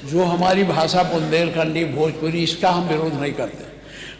जो हमारी भाषा बुंदेलखंडी भोजपुरी, इसका हम विरोध नहीं करते,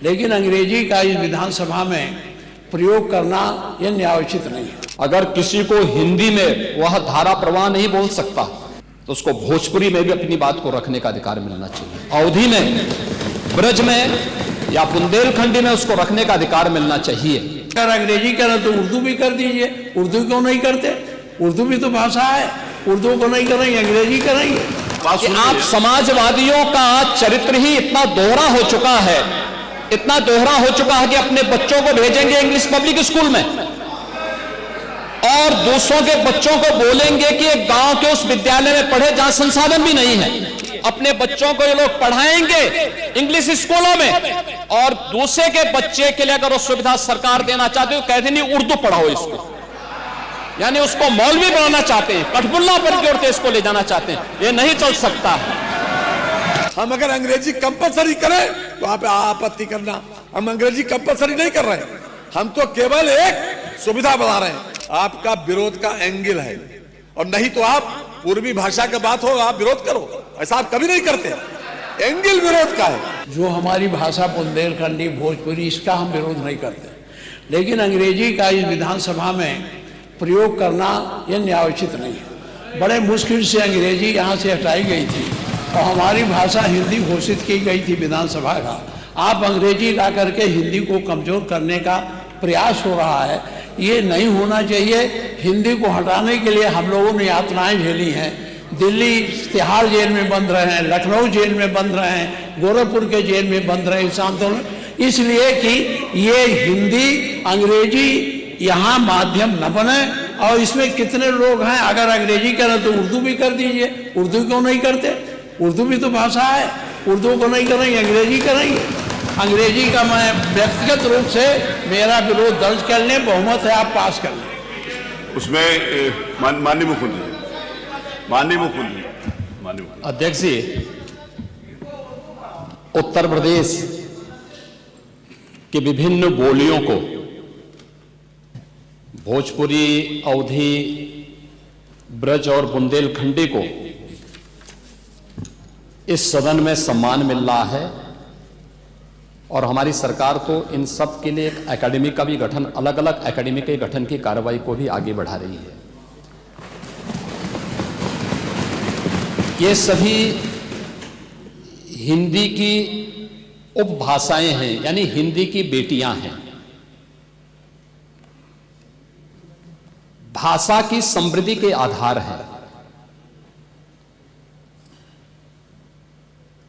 लेकिन अंग्रेजी का इस विधानसभा में प्रयोग करना यह न्यायोचित नहीं है। अगर किसी को हिंदी में वह धारा प्रवाह नहीं बोल सकता तो उसको भोजपुरी में भी अपनी बात को रखने का अधिकार मिलना चाहिए। अवधी में, ब्रज में या बुंदेलखंडी में उसको रखने का अधिकार मिलना चाहिए। अगर अंग्रेजी करें तो उर्दू भी कर दीजिए। उर्दू क्यों नहीं करते? उर्दू भी तो भाषा है। उर्दू को नहीं करेंगे, अंग्रेजी करेंगे। कि आप समाजवादियों का चरित्र ही इतना दोहरा हो चुका है, इतना दोहरा हो चुका है कि अपने बच्चों को भेजेंगे इंग्लिश पब्लिक स्कूल में और दूसरों के बच्चों को बोलेंगे कि एक गांव के उस विद्यालय में पढ़े जहां संसाधन भी नहीं है। अपने बच्चों को ये लोग पढ़ाएंगे इंग्लिश स्कूलों में और दूसरे के बच्चे के लिए अगर वो सुविधा सरकार देना चाहते हो, कहते नहीं उर्दू पढ़ाओ इसको, यानी उसको मौलवी बनाना चाहते हैं, कठपुल्ला पर की ओर इसको ले जाना चाहते हैं। ये नहीं चल सकता। हम अगर अंग्रेजी कंपलसरी करें तो आप आपत्ति करना, हम अंग्रेजी कंपलसरी नहीं कर रहे हैं, हम तो केवल एक सुविधा बना रहे हैं। आपका विरोध का एंगल है, और नहीं तो आप पूर्वी भाषा की बात हो आप विरोध करो, ऐसा आप कभी नहीं करते। एंगल विरोध का है। जो हमारी भाषा बुंदेलखंडी भोजपुरी, इसका हम विरोध नहीं करते, लेकिन अंग्रेजी का इस विधानसभा में प्रयोग करना यह न्यायोचित नहीं है। बड़े मुश्किल से अंग्रेजी यहाँ से हटाई गई थी और हमारी भाषा हिंदी घोषित की गई थी विधानसभा का। आप अंग्रेजी ला करके हिंदी को कमजोर करने का प्रयास हो रहा है, ये नहीं होना चाहिए। हिंदी को हटाने के लिए हम लोगों ने यातनाएं झेली हैं। दिल्ली तिहाड़ जेल में बंद रहे हैं, लखनऊ जेल में बंद रहे हैं, गोरखपुर के जेल में बंद रहे इस आंदोलन, इसलिए कि ये हिंदी अंग्रेजी यहाँ माध्यम न बने। और इसमें कितने लोग हैं, अगर अंग्रेजी करें तो उर्दू भी कर दीजिए। उर्दू क्यों नहीं करते? उर्दू भी तो भाषा है। उर्दू को नहीं करेंगे, अंग्रेजी करेंगे। अंग्रेजी का मैं व्यक्तिगत रूप से मेरा विरोध दर्ज कर लें, बहुमत है आप पास कर लें। उसमें माननीय मुख्यमंत्री अध्यक्ष जी, उत्तर प्रदेश की विभिन्न बोलियों को, भोजपुरी, अवधी, ब्रज और बुंदेलखंडी को इस सदन में सम्मान मिल रहा है और हमारी सरकार तो इन सब के लिए एक एकेडमी का भी गठन, अलग अलग एकेडमी के गठन की कार्रवाई को भी आगे बढ़ा रही है। ये सभी हिंदी की उपभाषाएं हैं, यानी हिंदी की बेटियां हैं। भाषा की समृद्धि के आधार है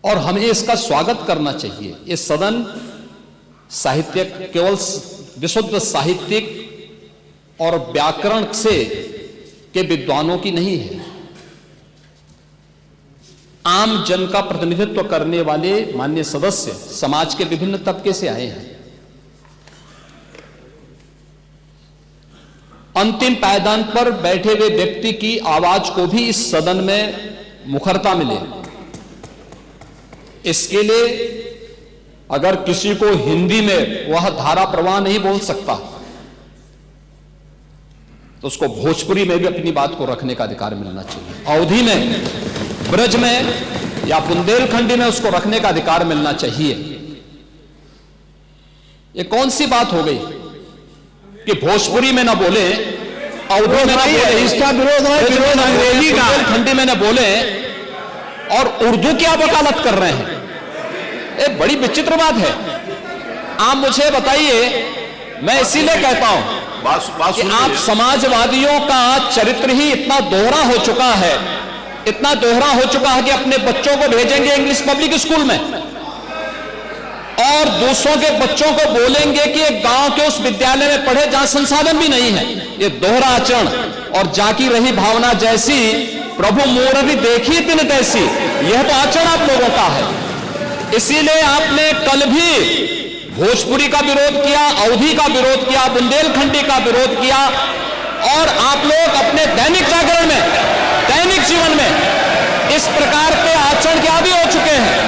और हमें इसका स्वागत करना चाहिए। ये सदन साहित्य केवल विशुद्ध साहित्यिक और व्याकरण से के विद्वानों की नहीं है, आम जन का प्रतिनिधित्व करने वाले माननीय सदस्य समाज के विभिन्न तबके से आए हैं। अंतिम पायदान पर बैठे हुए व्यक्ति की आवाज को भी इस सदन में मुखरता मिले, इसके लिए अगर किसी को हिंदी में वह धारा प्रवाह नहीं बोल सकता तो उसको भोजपुरी में भी अपनी बात को रखने का अधिकार मिलना चाहिए। अवधी में, ब्रज में या बुंदेलखंडी में उसको रखने का अधिकार मिलना चाहिए। ये कौन सी बात हो गई कि भोजपुरी में ना बोले, अवधी में ना बोले, इसका विरोध है, विरोध अंग्रेजी का, बुंदेलखंडी में ना बोले और उर्दू की आप वकालत कर रहे हैं। ये बड़ी विचित्र बात है। आप मुझे बताइए, मैं इसीलिए कहता हूं कि आप समाजवादियों का चरित्र ही इतना दोहरा हो चुका है, इतना दोहरा हो चुका है कि अपने बच्चों को भेजेंगे इंग्लिश पब्लिक स्कूल में और दूसरों के बच्चों को बोलेंगे कि एक गांव के उस विद्यालय में पढ़े जहां संसाधन भी नहीं है। ये दोहरा आचरण और जाकी रही भावना जैसी प्रभु मोररी देखी दिन तैसी, यह तो आचरण आप लोगों का है। इसीलिए आपने कल भी भोजपुरी का विरोध किया, अवधी का विरोध किया, बुंदेलखंडी का विरोध किया और आप लोग अपने दैनिक जागरण में, दैनिक जीवन में इस प्रकार के आचरण के आदी हो चुके हैं।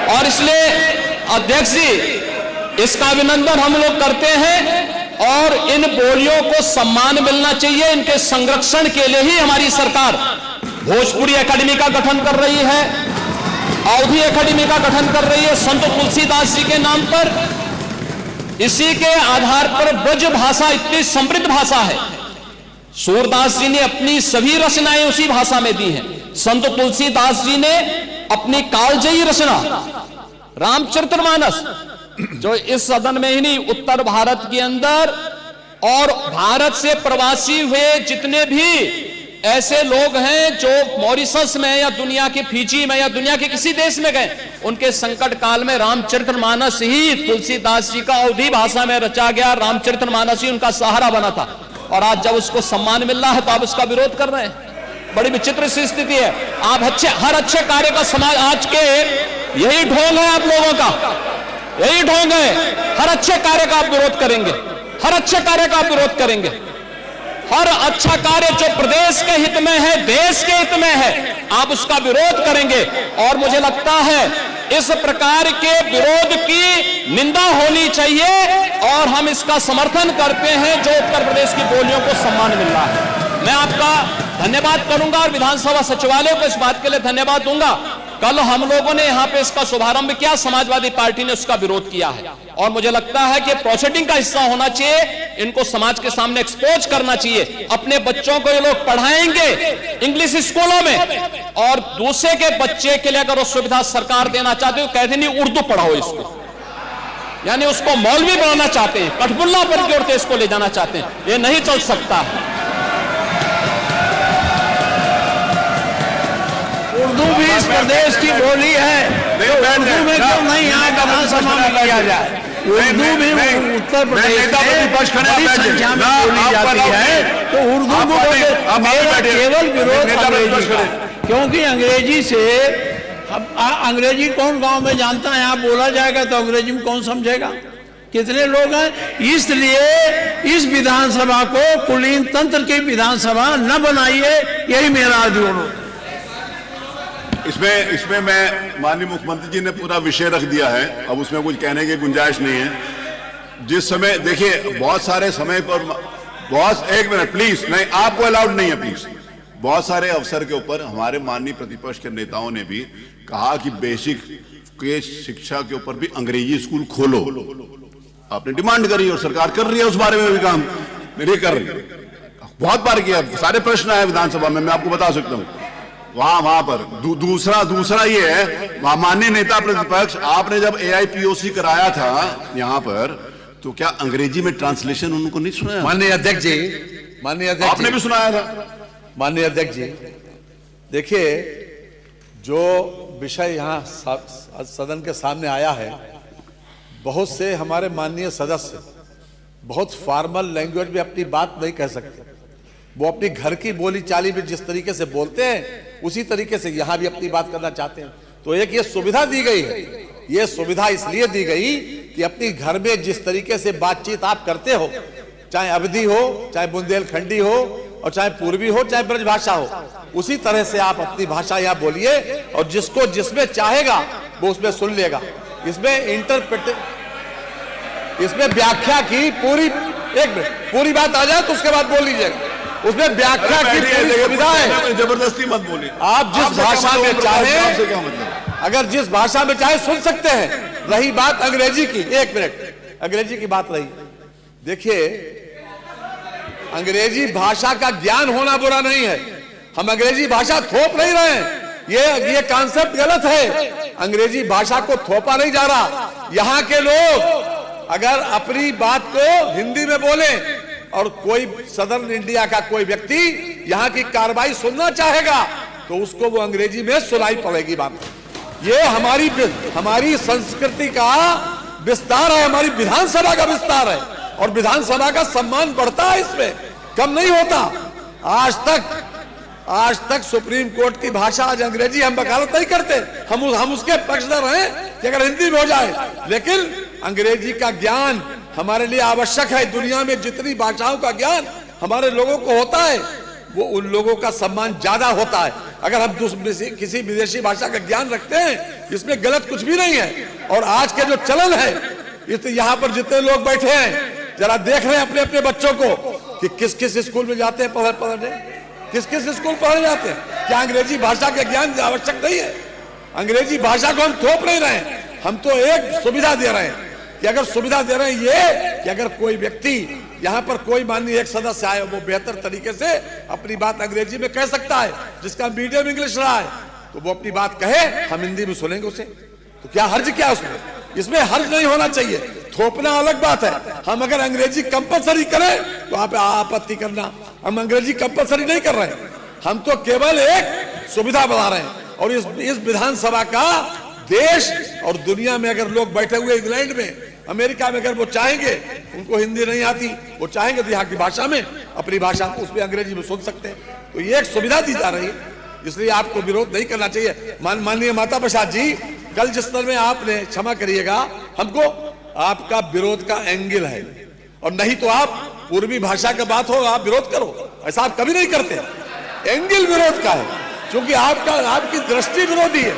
और इसलिए अध्यक्ष जी, इसका अभिनंदन हम लोग करते हैं और इन बोलियों को सम्मान मिलना चाहिए। इनके संरक्षण के लिए ही हमारी सरकार भोजपुरी एकेडमी का गठन कर रही है, अवधी एकेडमी का गठन कर रही है संत तुलसीदास जी के नाम पर। इसी के आधार पर ब्रज भाषा इतनी समृद्ध भाषा है। सूरदास जी ने अपनी सभी रचनाएं उसी भाषा में दी हैं। संत तुलसीदास जी ने अपनी कालजयी रचना रामचरितमानस, जो इस सदन में ही नहीं, उत्तर भारत के अंदर और भारत से प्रवासी हुए जितने भी ऐसे लोग हैं जो मॉरिशस में या दुनिया के फिजी में या दुनिया के किसी देश में गए, उनके संकट काल में रामचरितमानस ही तुलसीदास जी का अवधी भाषा में रचा गया रामचरितमानस ही उनका सहारा बना था। और आज जब उसको सम्मान मिल रहा है तो आप उसका विरोध कर रहे हैं। बड़ी विचित्र सी स्थिति है। आप हर अच्छे कार्य का समाज, आज के यही ढोंग है आप लोगों का, यही ढोंग है। हर अच्छे कार्य का आप विरोध करेंगे, हर अच्छे कार्य का आप विरोध करेंगे। हर अच्छा कार्य जो प्रदेश के हित में है, देश के हित में है, आप उसका विरोध करेंगे। और मुझे लगता है इस प्रकार के विरोध की निंदा होनी चाहिए और हम इसका समर्थन करते हैं जो उत्तर प्रदेश की बोलियों को सम्मान मिल रहा है। मैं आपका धन्यवाद करूंगा और विधानसभा सचिवालय को इस बात के लिए धन्यवाद दूंगा। कल हम लोगों ने यहां पे इसका शुभारंभ किया, समाजवादी पार्टी ने उसका विरोध किया है और मुझे लगता है कि प्रोसीडिंग का हिस्सा होना चाहिए। इनको समाज के सामने एक्सपोज करना चाहिए। अपने बच्चों को ये लोग पढ़ाएंगे इंग्लिश स्कूलों में और दूसरे के बच्चे के लिए अगर वो सुविधा सरकार देना चाहते हो, कहते नहीं उर्दू पढ़ाओ इसको, यानी उसको मौलवी बनाना चाहते हैं, कठपुल्ला पर की ओर इसको ले जाना चाहते हैं। ये नहीं चल सकता। उर्दू भी इस प्रदेश की बोली है, तो उर्दू में क्यों नहीं यहाँ विधानसभा में किया जाए? उर्दू भी उत्तर प्रदेश में बड़ी संख्या में बोली जाती है, तो उर्दू को मेरा केवल विरोध अंग्रेजी का, क्योंकि अंग्रेजी से अंग्रेजी कौन गांव में जानता है? यहाँ बोला जाएगा तो अंग्रेजी में कौन समझेगा? कितने लोग हैं? इसलिए इस विधानसभा को कुलीन तंत्र की विधानसभा न बनाइए, यही मेरा अनुरोध। इसमें मैं माननीय मुख्यमंत्री जी ने पूरा विषय रख दिया है, अब उसमें कुछ कहने की गुंजाइश नहीं है। जिस समय देखिए बहुत सारे समय पर बहुत, एक मिनट प्लीज, नहीं आपको अलाउड नहीं है प्लीज। बहुत सारे अवसर के ऊपर हमारे माननीय प्रतिपक्ष के नेताओं ने भी कहा कि बेसिक के शिक्षा के ऊपर भी अंग्रेजी स्कूल खोलो। आपने डिमांड करी और सरकार कर रही है उस बारे में भी काम, नहीं कर रही, बहुत बार किया, सारे प्रश्न आए विधानसभा में, मैं आपको बता सकता हूं वहां पर। दूसरा ये है, माननीय नेता प्रतिपक्ष, आपने जब AIPOC कराया था यहां पर, तो क्या अंग्रेजी में ट्रांसलेशन उनको नहीं सुनाया? माननीय अध्यक्ष जी, माननीय अध्यक्ष, आपने भी सुनाया था। माननीय अध्यक्ष जी, देखिए जो विषय यहाँ सदन के सामने आया है, बहुत से हमारे माननीय सदस्य बहुत फॉर्मल लैंग्वेज में अपनी बात नहीं कह सकते। वो अपनी घर की बोली चाली में जिस तरीके से बोलते हैं उसी तरीके से यहाँ भी अपनी बात करना चाहते हैं। तो एक ये सुविधा दी गई है, ये सुविधा इसलिए दी गई कि अपनी घर में जिस तरीके से बातचीत आप करते हो, चाहे अवधी हो, चाहे बुंदेलखंडी हो, और चाहे पूर्वी हो, चाहे ब्रजभाषा हो, उसी तरह से आप अपनी भाषा यहाँ बोलिए और जिसको जिसमें चाहेगा वो उसमें सुन लेगा। इसमें व्याख्या की पूरी, एक मिनट, पूरी बात आ जाए तो उसके बाद बोल लीजिएगा। उसमें व्याख्या की पूरी सुविधा है, जबरदस्ती मत बोलिए। आप जिस भाषा में चाहे, अगर जिस भाषा में चाहे सुन सकते हैं। रही बात अंग्रेजी की, एक मिनट, अंग्रेजी की बात रही, देखिए अंग्रेजी भाषा का ज्ञान होना बुरा नहीं है, हम अंग्रेजी भाषा थोप नहीं रहे हैं, ये कॉन्सेप्ट गलत है। अंग्रेजी भाषा को थोपा नहीं जा रहा। यहाँ के लोग अगर अपनी बात को हिंदी में बोले और कोई सदर्न इंडिया का कोई व्यक्ति यहाँ की कार्रवाई सुनना चाहेगा तो उसको वो अंग्रेजी में सुनाई पड़ेगी बात। ये हमारी संस्कृति का विस्तार है, हमारी विधानसभा का विस्तार है और विधानसभा का सम्मान बढ़ता है, इसमें कम नहीं होता। आज तक सुप्रीम कोर्ट की भाषा आज अंग्रेजी, हम वकालत नहीं करते, हम उसके पक्षधर हैं कि अगर हिंदी में हो जाए, लेकिन अंग्रेजी का ज्ञान हमारे लिए आवश्यक है। दुनिया में जितनी भाषाओं का ज्ञान हमारे लोगों को होता है, वो उन लोगों का सम्मान ज्यादा होता है। अगर हम किसी विदेशी भाषा का ज्ञान रखते हैं, इसमें गलत कुछ भी नहीं है। और आज के जो चलन है, यहाँ पर जितने लोग बैठे हैं, जरा देख रहे हैं अपने अपने बच्चों को कि किस किस स्कूल में जाते हैं पढ़ने, किस किस स्कूल पढ़ने जाते हैं। क्या अंग्रेजी भाषा के ज्ञान आवश्यक नहीं है? अंग्रेजी भाषा को हम थोप नहीं रहे हैं, हम तो एक सुविधा दे रहे हैं कि अगर सुविधा दे रहे हैं ये कि अगर कोई व्यक्ति यहाँ पर कोई माननीय एक सदस्य आए वो बेहतर तरीके से अपनी बात अंग्रेजी में कह सकता है, जिसका मीडियम इंग्लिश रहा है, तो वो अपनी बात कहे, हम हिंदी में सुनेंगे उसे। तो क्या हर्ज क्या उसमें? इसमें हर्ज नहीं होना चाहिए। थोपना अलग बात है। हम अगर अंग्रेजी कंपलसरी करें तो आप आपत्ति करना, हम अंग्रेजी कंपलसरी नहीं कर रहे, हम तो केवल एक सुविधा बना रहे हैं। और इस विधानसभा का देश और दुनिया में अगर लोग बैठे हुए इंग्लैंड में, अमेरिका में, अगर वो चाहेंगे, उनको हिंदी नहीं आती, वो चाहेंगे तो यहाँ की भाषा में, अपनी भाषा उसमें अंग्रेजी में सुन सकते हैं। तो ये एक सुविधा दी जा रही है, इसलिए आपको विरोध नहीं करना चाहिए। माननीय माता प्रसाद जी, कल जिस तरह में आपने, क्षमा करिएगा, हमको आपका विरोध का एंगल है, और नहीं तो आप पूर्वी भाषा का बात हो आप विरोध करो, ऐसा आप कभी नहीं करते। एंगल विरोध का है, क्योंकि आपकी दृष्टि विरोधी है,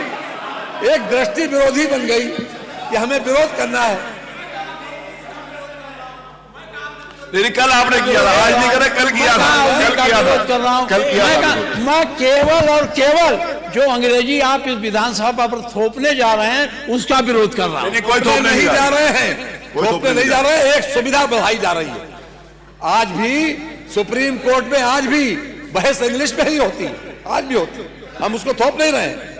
एक दृष्टि विरोधी बन गई कि हमें विरोध करना है। लेकिन कल आपने किया था, आज नहीं करा, कल किया था, कल किया था। मैं केवल और केवल जो अंग्रेजी आप इस विधानसभा पर थोपने जा रहे हैं उसका विरोध कर रहा हूं। कोई थोपने नहीं जा रहे हैं, थोपने नहीं जा रहे हैं, एक सुविधा बढ़ाई जा रही है। आज भी सुप्रीम कोर्ट में आज भी बहस इंग्लिश में ही होती है, आज भी होती है, हम उसको थोप नहीं रहे हैं।